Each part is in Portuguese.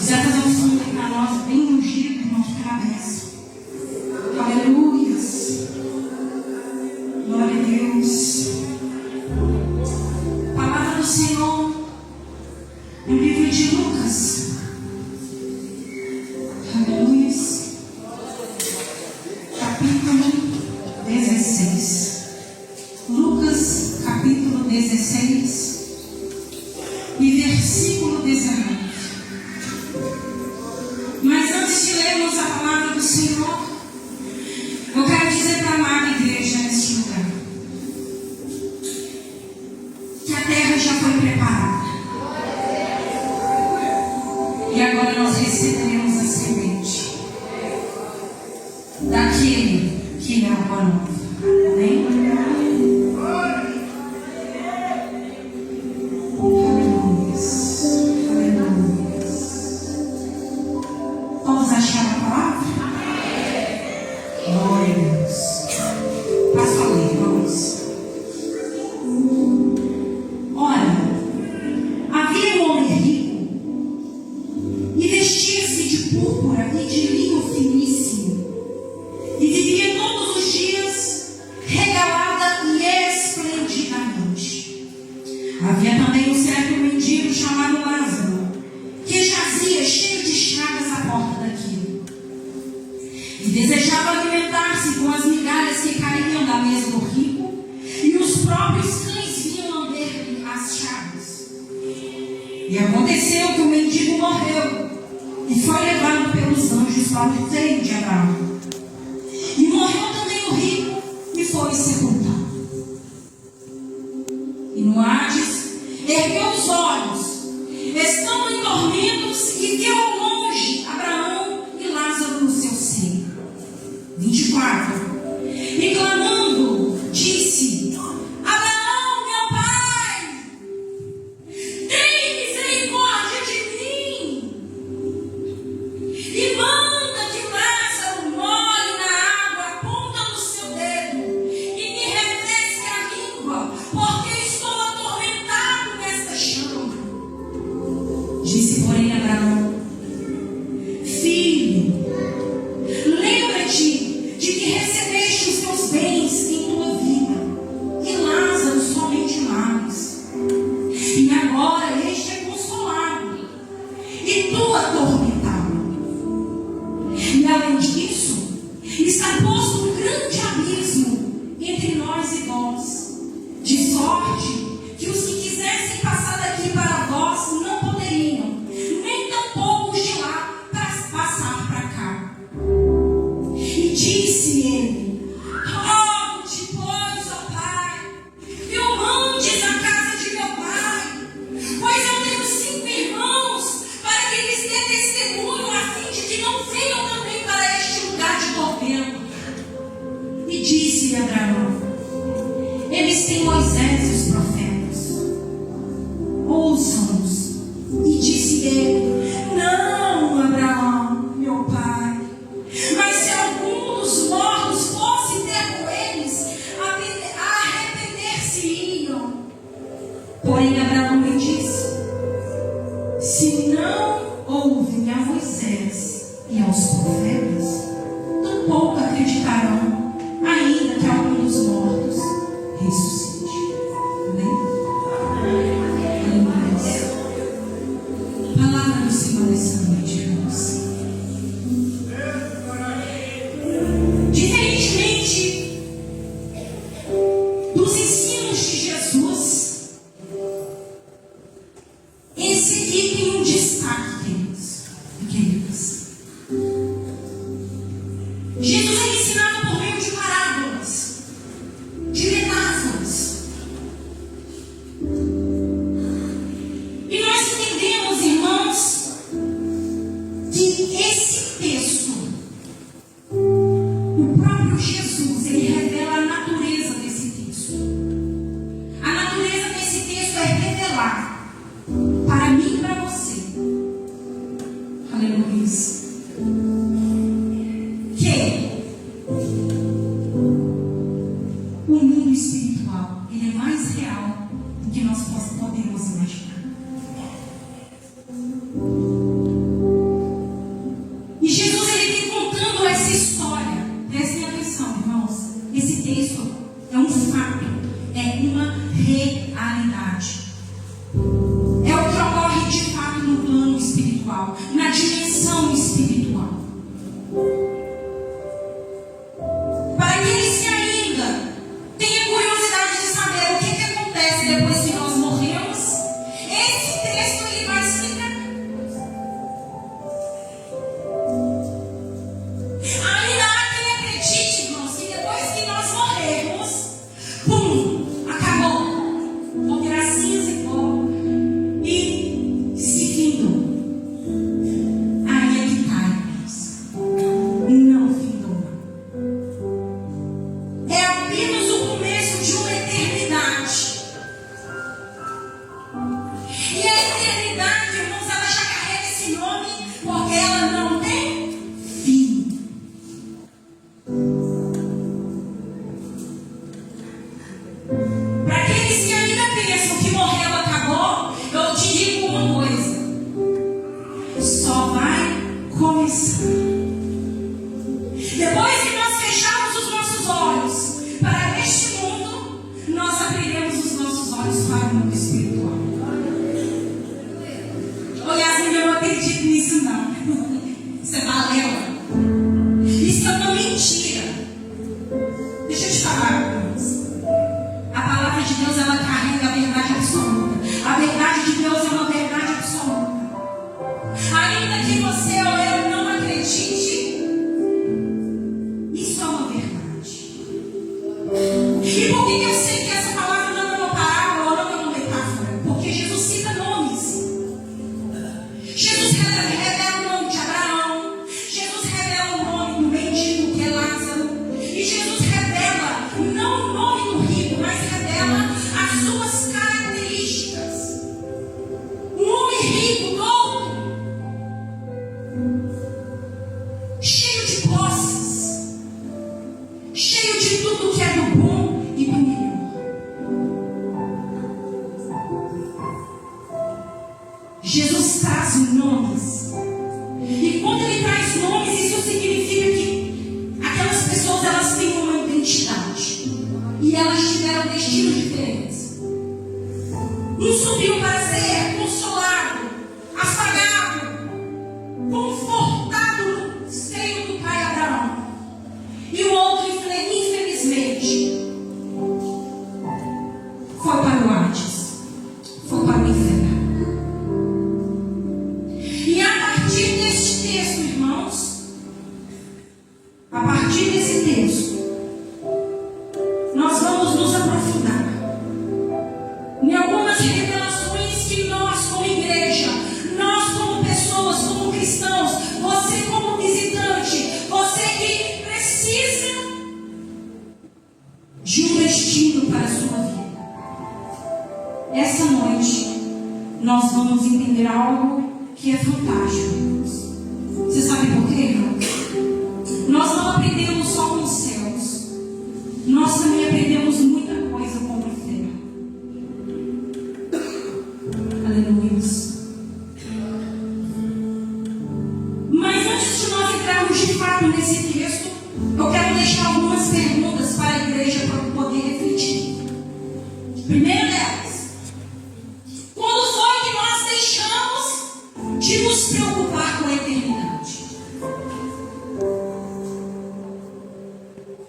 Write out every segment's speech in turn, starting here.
Certas unções para nós bem ungido, irmãos, pela bênção. Aleluias. Glória a Deus. Palavra do Senhor no livro de Lucas. Aleluias. Capítulo 16. Lucas, capítulo 16 e versículo 19. Mas antes de lermos a palavra do Senhor, eu quero dizer para a amada igreja neste lugar que a terra já foi preparada. E agora nós receberemos a semente daquele que é água nova. Amém? Havia também um certo mendigo chamado Lázaro, que jazia cheio de chagas à porta daquilo, e desejava alimentar-se com as migalhas que caíam da mesa do rico, e os próprios cães vinham lamber-lhe as chagas. E aconteceu que o mendigo morreu, e foi levado pelos anjos para o seio de Abraão. E morreu também o rico, e foi sepultado. E no Hades, ergueu os olhos, estando em tormentos, e viu ao longe Abraão e Lázaro no seu seio. 24. E clamando, disse: Abraão, meu pai, tem misericórdia de mim, e manda que Lázaro molhe na água a ponta do seu dedo, e me refresque a língua, porque estou atormentado nesta chama. Disse, porém, Abraão: Filho, lembra-te de que recebeste os teus bens em tua vida, e Lázaro somente males. E agora este é consolado, e tu atormentado. E além disso, está posto um grande abismo entre nós e vós, de sorte que os que quisessem passar daqui para vós não poderiam, nem tampouco os de lá para passar para cá. E disse ele: Rogo-te, pois, ó Pai, que o mandes à casa de meu pai, pois eu tenho 5 irmãos, para que eles dê testemunho, a fim de que não venham também para este lugar de tormento. E disse-lhe Abraão: Eles têm Moisés e os profetas, ouçam-nos. E disse ele: Não, Abraão, meu pai, mas se algum dos mortos fosse ter com eles, arrepender-se-iam. Porém Abraão lhe disse: Se não ouvem a Moisés e aos profetas, tampouco acreditarão, ainda que algum dos mortos ressuscite. Amém? Palavra do Senhor nessa noite, irmãos. Diferentemente dos ensinos de Jesus, esse aqui tem um destaque, queridos. Jesus é ensinado por meio de parábolas, de metáforas. E nós entendemos, irmãos, que esse texto, o próprio Jesus, ele revela a natureza desse texto. A natureza desse texto é revelar para mim e para você, aleluia, que o mundo espiritual, ele é mais real do que nós podemos imaginar. pensar. Depois que nós fechamos os nossos olhos para este mundo, nós abriremos os nossos olhos para o mundo espiritual. Yasmin, eu não acredito nisso não. Isso é balela. Isso é uma mentira. Deixa eu te falar, irmãos. A palavra de Deus, ela carrega a verdade absoluta. A verdade de Deus é uma verdade absoluta. Ainda que você ou eu não acredite, isso é uma verdade. E por que eu sei que essa palavra não é uma parábola ou não é uma metáfora? Porque Jesus cita nomes. Jesus revela o nome de Abraão. Jesus revela o nome do mendigo que é Lázaro. E Jesus revela não o nome do rico, mas revela as suas características. Um homem rico, louco, cheio de posses, cheio de tudo que é do bom e do melhor. Jesus traz nomes. E quando ele traz nomes, isso significa que aquelas pessoas, elas têm uma identidade. E elas tiveram destinos diferentes. Um subiu para ser consolado, afagado, confortado no seio do pai Abraão. E o outro, infelizmente, foi para o Hades, foi para o inferno. E a partir deste texto, irmãos, a partir desse texto, nós vamos nos aprofundar em algumas revelações que nós, como igreja, nós como pessoas, como cristãos, você como visitante, você que precisa de um destino para a sua vida. Essa noite, nós vamos entender algo que é fantástico, irmãos. Você sabe por quê, irmãos? Nós não aprendemos só com os céus. Nós também aprendemos muita coisa com o inferno. Aleluia. Mas antes de nós entrarmos de fato nesse texto, eu quero deixar algumas perguntas para a igreja para poder refletir. Primeira delas: quando foi que nós deixamos de nos preocupar com a eternidade?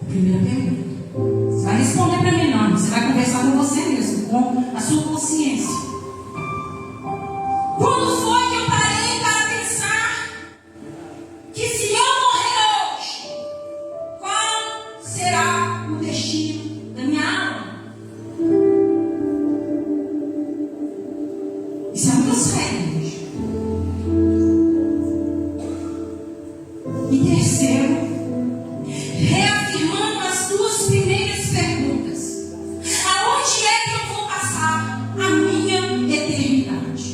Primeira pergunta. Você vai responder para mim, não. Você vai conversar com você mesmo, com a sua consciência. Quando foi que eu parei para pensar que se eu morrer hoje, qual será o destino da minha alma? Isso é muito sério, gente. E terceiro, reafirmando as duas primeiras perguntas: aonde é que eu vou passar a minha eternidade?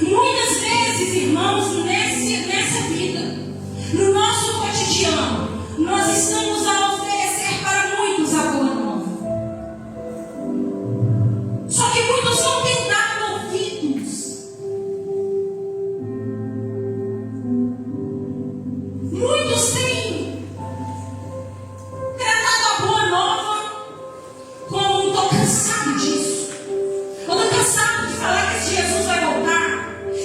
Muitas vezes, irmãos, nessa vida, no nosso cotidiano, nós estamos a oferecer para muitos a boa nova. Só que muitos não têm dado ouvidos. Muitos têm tratado a boa nova como estou cansado disso. Eu estou cansado de falar que esse Jesus vai voltar,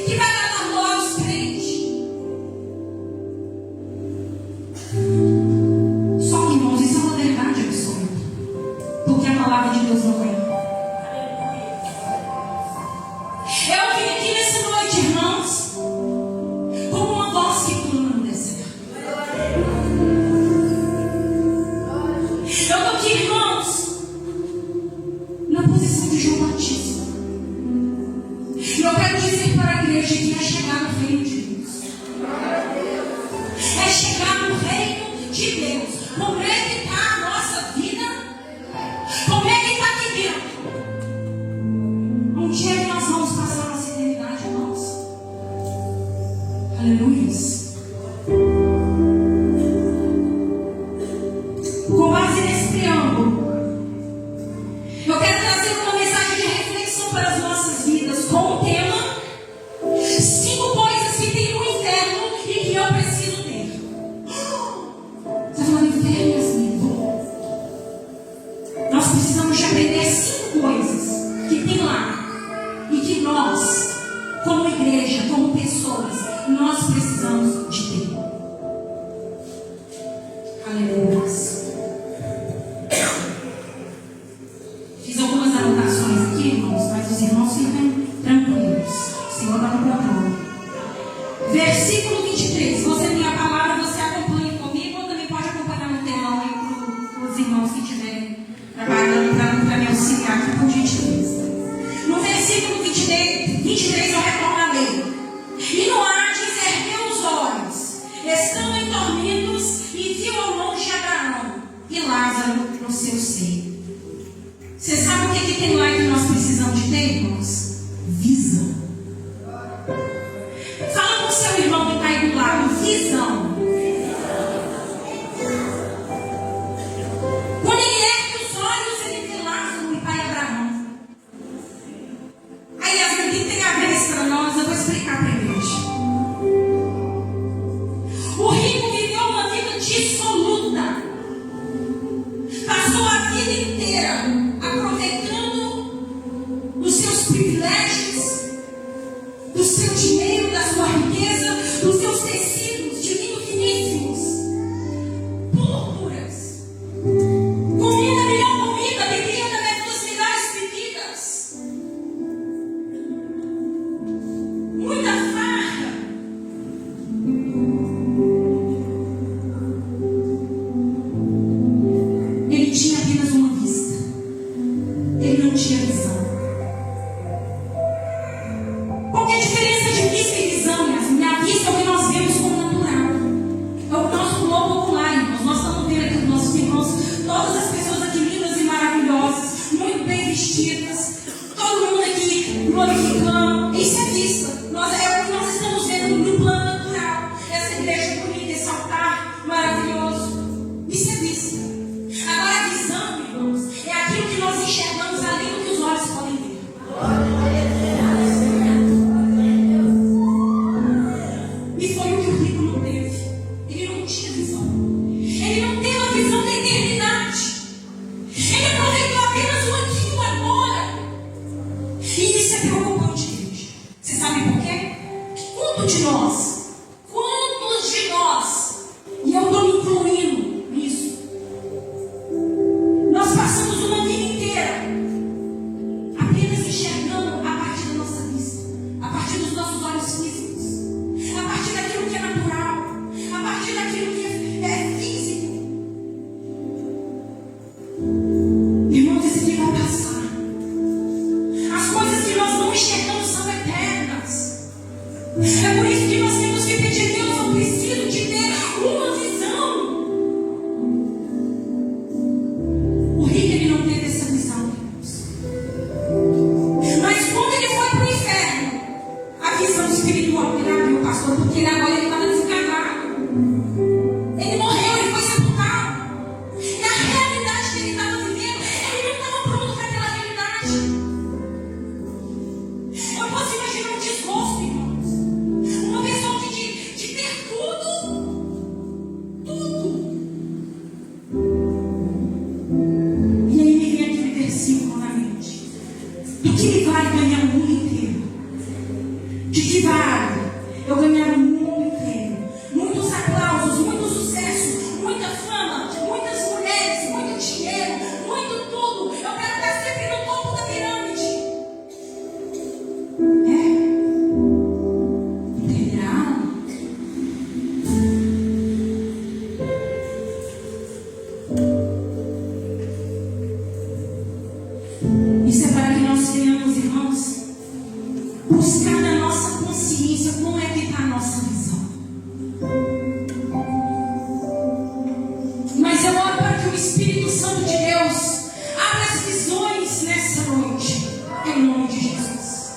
que vai dar glória aos crentes. Só que, irmãos, isso é uma verdade absoluta. Porque a palavra de Deus não é. Eu vim aqui nessa noite, irmãos, como uma voz que clama no deserto. Eu estou aqui, irmãos, na posição de João Batista. E eu quero dizer para a igreja que é chegar no reino de Deus. É chegar no reino de Deus. Como é que está a nossa vida? Como é que está aqui dentro? Onde é que nós vamos passar a nossa eternidade, irmãos? Aleluia. Com base nesse preâmbulo, eu quero trazer uma mensagem de reflexão para as nossas vidas com o tema nós, como igreja, como pessoas, nós precisamos de ter. Aleluia. Fiz algumas anotações aqui, irmãos, mas os irmãos fiquem tranquilos. O Senhor dá no controle. Versículo 23. Se você tem a palavra, você acompanha comigo, ou também pode acompanhar no telão aí para os irmãos que estiverem trabalhando para me auxiliar aqui, por gentileza. No versículo 23 eu retorno a ler. E Noades ergueu os olhos, estando em dormidos, e viu ao longe Abraão e Lázaro no seu seio. Você sabe o que tem lá que nós precisamos de ter, irmãos? Visão. Fala com o seu irmão que está aí do lado. Visão. Quando ele ergue os olhos, ele vê Lázaro e pai Abraão. Aí a Bíblia tem a ver isso para nós. Eu vou explicar para a igreja. O rico viveu uma vida dissoluta. Passou a vida inteira aproveitando dos seus privilégios, do seu dinheiro, da sua riqueza, dos seus tecidos divinos finíssimos, púrpuras, comida, melhor comida, bebida, das melhores bebidas, muita farra. Ele tinha apenas uma vista, ele não tinha visão. Qual que é a diferença de vista e visão, Yasmin? A vista é o que nós vemos como natural. É o nosso globo ocular, irmãos. Nós estamos vendo aqui os nossos irmãos, todas as pessoas aqui lindas e maravilhosas, muito bem vestidas, todo mundo aqui glorificando. Isso é vista. É o que nós estamos vendo no plano natural. Essa igreja bonita, esse altar maravilhoso. Isso é vista. Agora a visão, irmãos, é aquilo que nós enxergamos além do que os olhos podem ver. E foi o que o rico não teve. Ele não tinha visão. Ele não teve a visão da eternidade. Ele aproveitou apenas o aqui e o agora. E isso é preocupante, gente. Você sabe por quê? Quantos de nós, e eu estou me incluindo nisso, nós passamos uma vida inteira apenas enxergando a partir da nossa vista, a partir dos nossos olhos físicos, a partir daquilo que é natural, a partir daquilo que é físico. Irmãos, esse dia vai passar. As coisas que nós não enxergamos são eternas. É por isso que nós temos que pedir a Deus: eu preciso de ter uma visão. O rico, ele não teve essa visão, irmãos. Mas quando ele foi para o inferno, a visão espiritual dele abriu, pastor, porque ele agora estava desencarnado. Ele morreu, ele foi sepultado. E a realidade que ele estava vivendo, ele não estava pronto para aquela realidade. Eu posso imaginar um desgosto, irmãos. Uma pessoa de ter tudo. E aí me vem aquele versículo na mente. Do que me vale ganhar o mundo inteiro? De que vale eu ganhar o mundo inteiro? Muitos aplausos, muito sucesso, muita fama, muitas mulheres, muito dinheiro, muito tudo. Eu quero estar sempre no topo da pirâmide. Integral. Isso é para que nós venhamos, irmãos, buscar na nossa consciência como é que está a nossa visão. Mas eu oro para que o Espírito Santo de Deus abra as visões nessa noite, em nome de Jesus.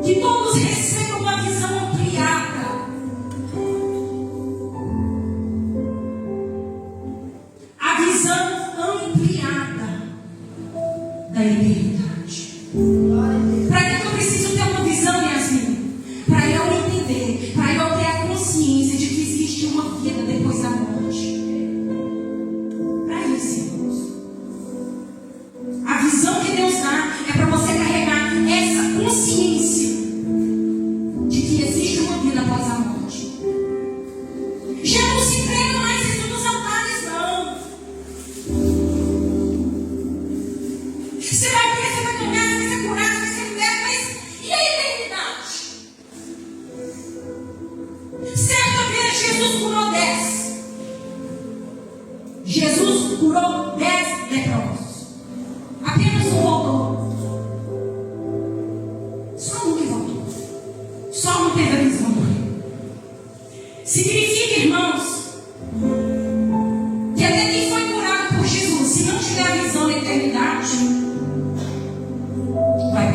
Que todos recebam uma visão ampliada. A visão ampliada da eternidade. Para que eu preciso ter uma visão, Yasmin? Para eu entender, para eu ter a consciência de que existe uma vida depois da morte. Para isso, irmãos. A visão que Deus dá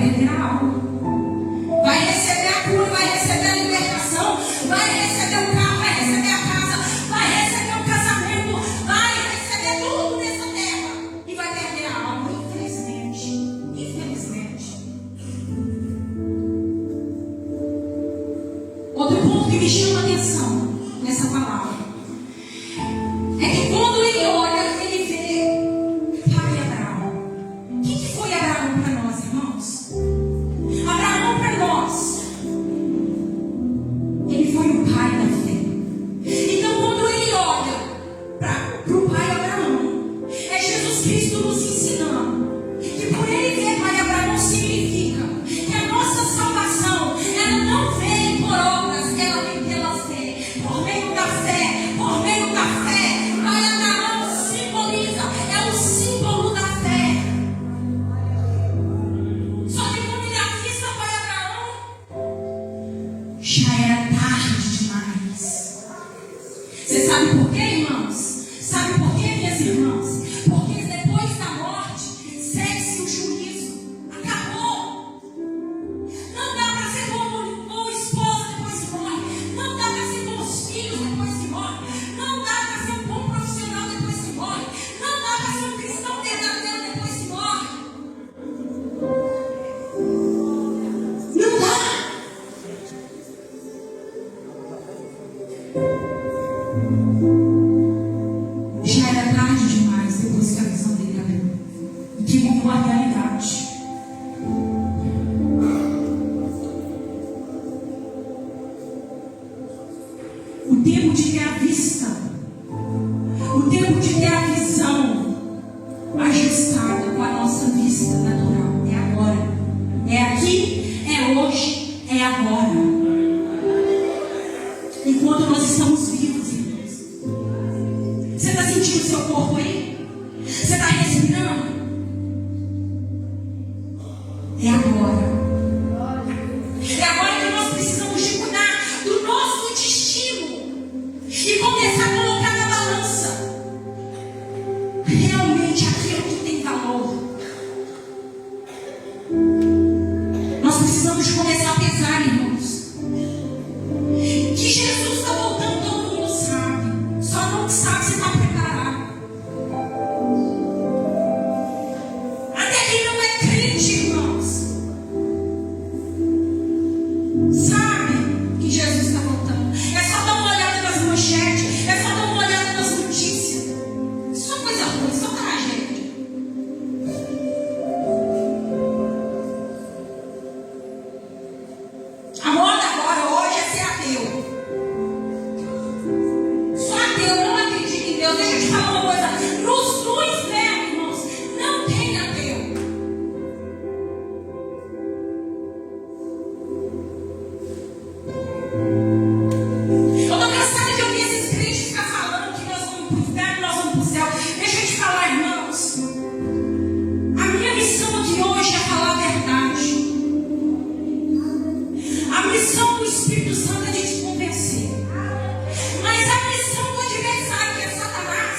perder a alma. Vai receber a cura, vai receber a libertação, vai receber o carro, vai receber a casa, vai receber o casamento, vai receber tudo nessa terra e vai perder a alma, infelizmente. Outro ponto que me chama a atenção nessa palavra é que quando ele olha, ele vê pai Abraão. O que foi Abraão para nós, irmãos? Abraão para nós, ele foi o pai da fé. Então quando ele olha para o pai Abraão, é Jesus Cristo nos ensinando que por ele ver pai Abraão significa que a nossa salvação, ela não vem por obras, ela vem pela fé. Por meio da fé, por meio da fé, pai Abraão simboliza, é o símbolo da fé. Só que quando ele avista pai Abraão, já era tarde demais. Você sabe por quê, irmãos? Sabe por quê, minhas irmãs? Porque depois da morte, segue-se o juízo. Acabou. Não dá para ser como esposa depois que morre. Não dá para ser como os filhos depois que morre. Não dá para ser um bom profissional depois que morre. Não dá para ser um cristão verdadeiro depois que morre. Não dá. Já era tarde demais depois que a visão dele abriu e que mudou a realidade. O tempo de ter a vista, o tempo de ter a visão ajustada com a nossa vista natural é agora, é aqui, é hoje, é agora. Enquanto nós estamos vivos, irmãos. Você está sentindo o seu corpo aí? Você está respirando? É agora. É agora que nós precisamos de cuidar do nosso destino e começar a colocar na balança realmente aquilo que tem valor. Nós precisamos de começar a pesar, irmãos. Que Jesus está voltando, todo mundo sabe. Só não sabe se está preparado. Até quem não é crente, irmãos, sabe que Jesus está voltando. É só dar uma olhada nas manchetes, é só dar uma olhada nas notícias. Só coisa ruim, só tragédia. A moda agora, hoje, é ser ateu. Só ateu não acredita em Deus. Deixa eu te falar uma coisa. No inferno, irmãos, não tem ateu. Eu estou cansada de ouvir esses crentes ficar falando que nós vamos para o inferno, nós vamos para o céu. Deixa eu te falar, irmãos. A minha missão aqui hoje é falar a verdade. A missão do Espírito Santo é de te convencer. Mas a missão do adversário, que é Satanás,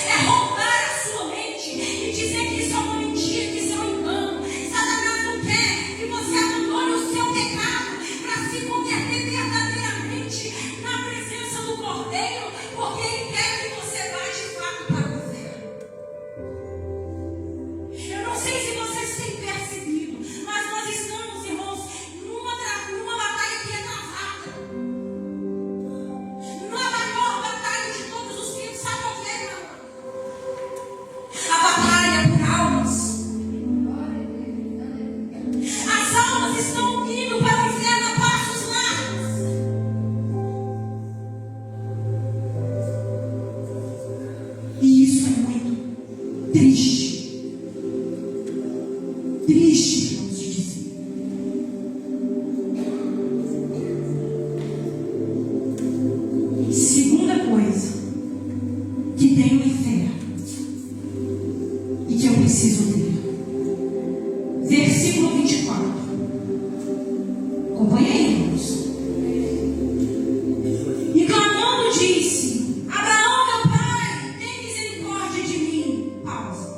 é roubar a sua mente e dizer que isso é uma mentira, que isso é um engano. Satanás não quer que você abandone o seu pecado para se converter verdadeiramente na presença do Cordeiro, porque ele quer que você vá de fato para o céu. Eu não sei se vocês têm percebido, mas nós estamos, irmãos, numa batalha que é travada. Não é a maior batalha de todos os tempos, sabe qual é, irmão? A batalha por almas. As almas estão indo para o inferno a passos largos. E isso é muito triste. Triste, vamos dizer. Segunda coisa que tem no inferno e que eu preciso ler. Versículo 24. Acompanha aí, irmãos. E clamando disse: Abraão, meu pai, tem misericórdia de mim. Pausa.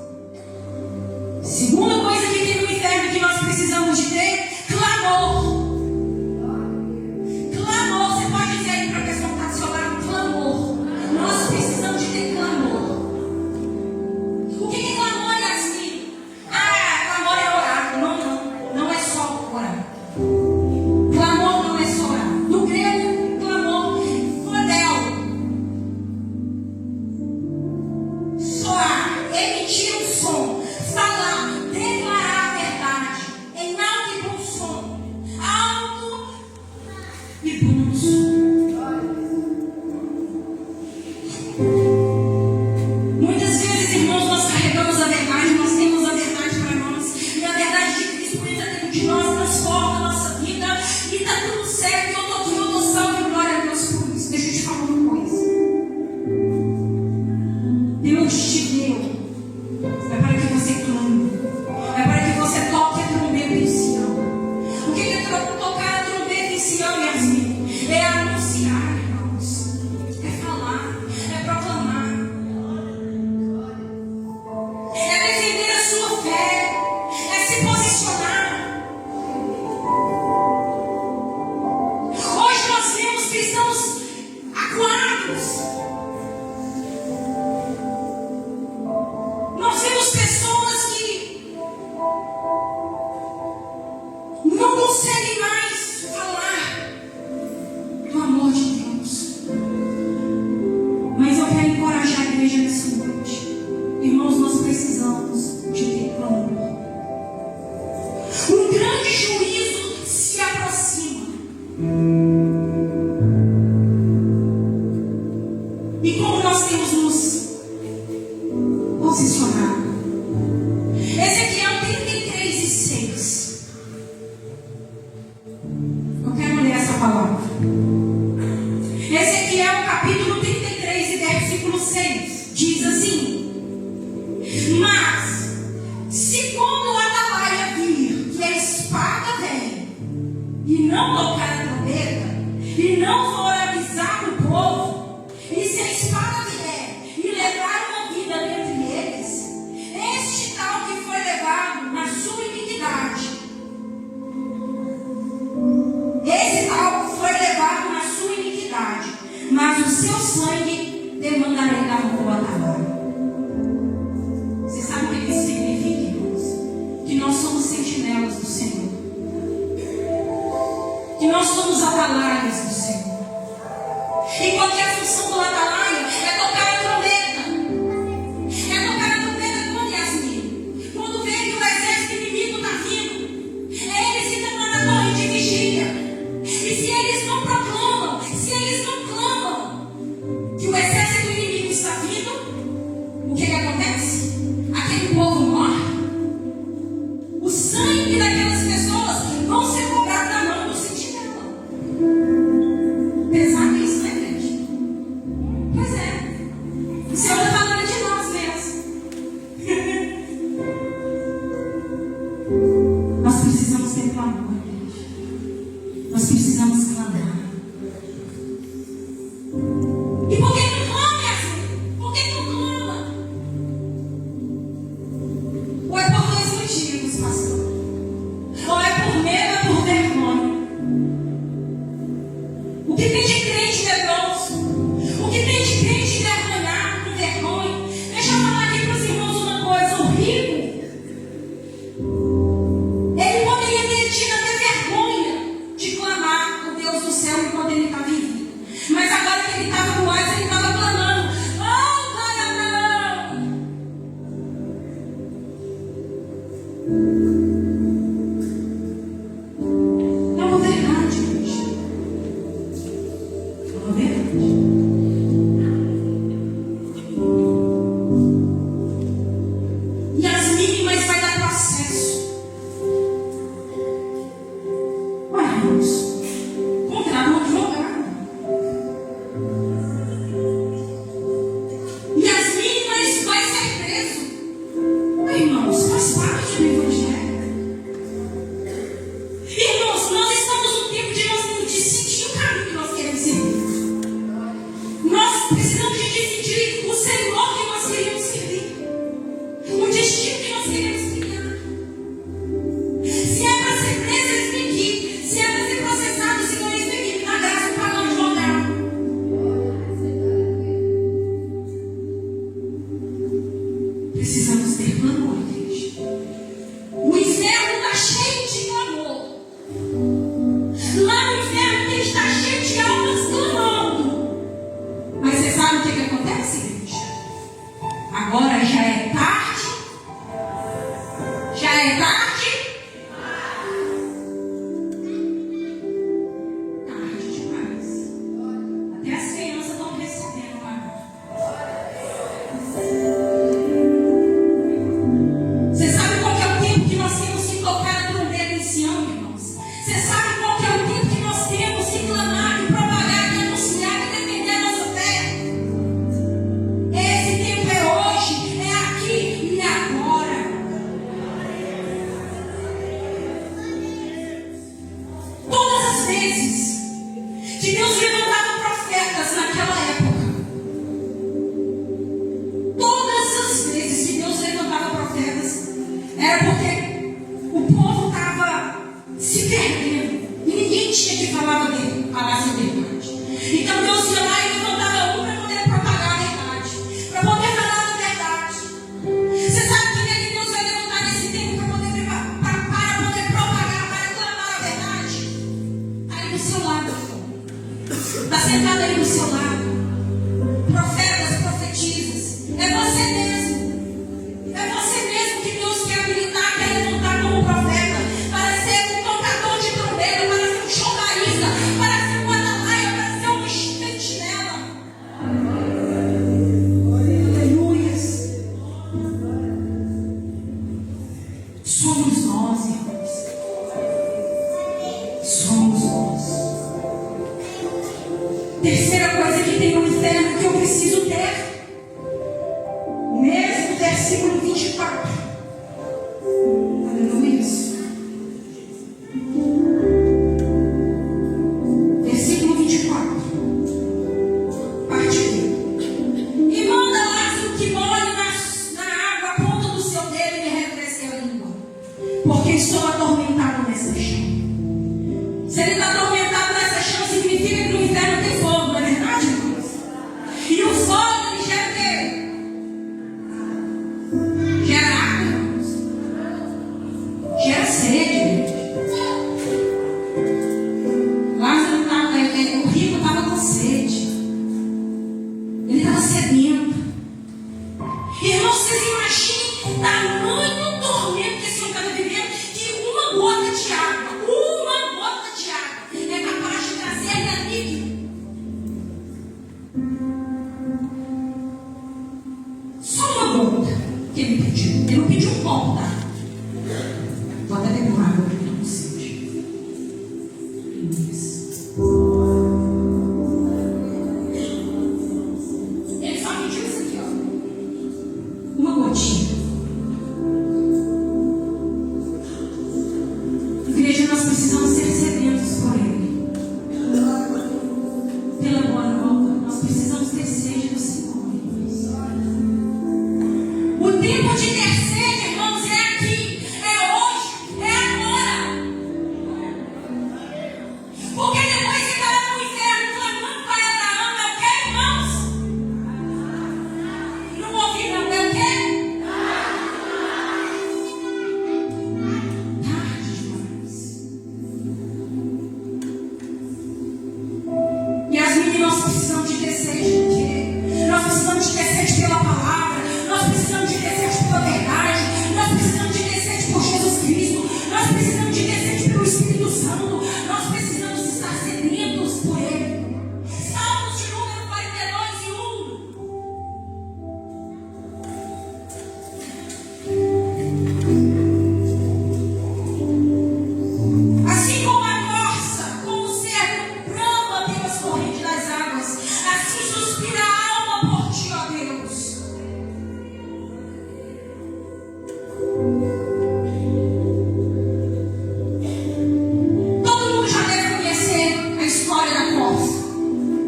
Segunda coisa que tem no inferno que nós precisamos de ter dentro de nós, transforma a nossa vida e está tudo certo. Eu estou aqui, eu dou salve e glória a Deus por isso. Deixa eu te falar uma coisa. Deus te deu. É para que você clame. É para que você toque a trombeta em Sião. O que é tocar a trombeta em Sião, Yasmin? É anunciar, irmãos. É falar. É proclamar. É defender a sua fé. É se posicionar. Hoje nós vemos cristãos acuados. Nós vemos pessoas que não conseguem mais falar do amor de Deus. Mas eu quero encorajar a igreja nessa noite. Irmãos, nós precisamos de ter clamor. Um grande juízo se aproxima. E como nós temos nos posicionado? Ezequiel 33:6. Eu quero ler essa palavra. Ezequiel capítulo 33 e versículo 6. Diz assim: mas, se quando a atalaia vir que a espada vem, e não tocar a trombeta, e não for avisar o povo, e se a espada vier e levar uma vida dentre eles, este tal que foi levado na sua iniquidade, esse tal que foi levado na sua iniquidade, mas o seu sangue demandarei da mão do atalaia. Você sabe o que isso significa, irmãos? Que nós somos sentinelas do Senhor. Que nós somos atalaias do Senhor. E qual que é a função do atalaia? É tocar a trombeta. É tocar a trombeta quando, Yasmin? Quando vê que o exército inimigo está vindo. É eles que estão lá na torre de vigília. E se eles não proclamam, se eles não clamam que o exército inimigo está vindo, o que acontece? Aquele povo morre. O sangue daquelas pessoas vão ser cobrados na mão do sentinela. Pesado isso, né, gente? Pois é. O Senhor está falando de nós mesmos. Nós precisamos ter clamor, gente. Nós precisamos clamar. E por que não clama, assim? Por que não clama? Ou é por dois motivos, pastor. Ou é por medo, ou é por vergonha. nesse ano, irmãos. Você sabe qual que é o tempo que nós temos que clamar, que propagar, que anunciar, que defender a nossa fé? Esse tempo é hoje, é aqui e agora. Todas as vezes que Deus levantava profetas naquela época, todas as vezes que Deus levantava profetas, era porque o povo estava se perdendo e ninguém tinha que falar dele, falasse a verdade. Então Deus ia lá e levantava um para poder propagar a verdade, para poder falar a verdade. Você sabe quem é que Deus vai levantar nesse tempo para poder propagar, para clamar a verdade? Está aí do seu lado. Está sentado aí do seu lado. Profetas, profetizas. É você mesmo. É você mesmo que Deus quer habilitar, quer levantar como profeta, para ser um tocador de trombeta, para ser um chocarista, para ser um atalaia, para ser um sentinela. Aleluias. Somos nós, irmãos. Somos nós. Terceira coisa que tem no inferno que eu preciso ter. Mesmo versículo 24. Aleluia. Versículo 24. Parte 1. E manda Lázaro que molhe na água a ponta do seu dedo e me refresque a língua, porque estou atormentado nessa chama. Se ele está atormentado nessa chama, significa que no inferno tem fogo, não é verdade, irmãos? E o fogo ele gera o quê? Gera água, irmãos. Gera sede. Lázaro estava, o rico estava com sede. Ele estava sedento. Irmãos, vocês imaginem o tamanho do tormento que esse homem estava vivendo, que uma gota de água é capaz de trazer ele a líquido. Só uma gota que ele pediu. Ele não pediu um copo, tá? Vou até beber uma água porque eu não sei. Ele só pediu isso aqui, ó. Uma gotinha. Igreja, nós precisamos ser sedentos por Ele. Pela boa nova, nós precisamos ter sede do Senhor. O tempo de ter sede, irmãos, é aqui, é hoje, é agora. Porque depois que está no inferno clamando para Abraão, é o que, irmãos? Não ouvi, não, é o quê? Tarde demais. E as meninas precisam de ter sede do quê? Nós precisamos de ter sede pela palavra. Nós precisamos de ter sede pela verdade. Nós precisamos de ter sede por Jesus Cristo. Nós precisamos de ter sede pelo Espírito Santo. Nós precisamos estar sedentos por Ele. Salmos de número 42:1. Assim como a corça, como o cervo brama pelas correntes das águas, assim suspira a alma por ti, ó Deus. Todo mundo já deve conhecer a história da corça,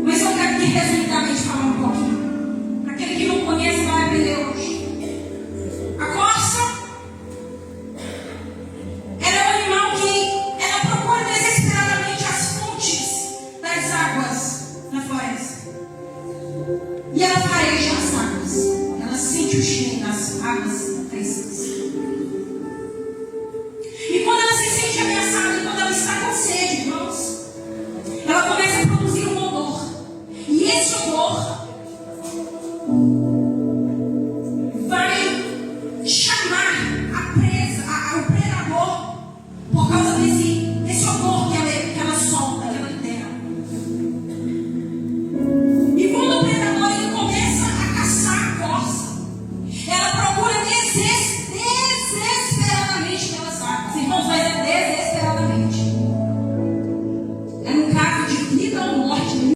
mas eu quero que resumidamente falar um pouquinho. Para aquele que não conhece, vai aprender hoje. A corça era um animal que ela procura desesperadamente as fontes das águas na floresta. E ela fareja as águas. Ela sente o cheiro das águas frescas. E quando ela se sente ameaçada, quando ela está com sede, irmãos, ela começa a produzir um odor. E esse odor vai chamar a presa, o predador, por causa desse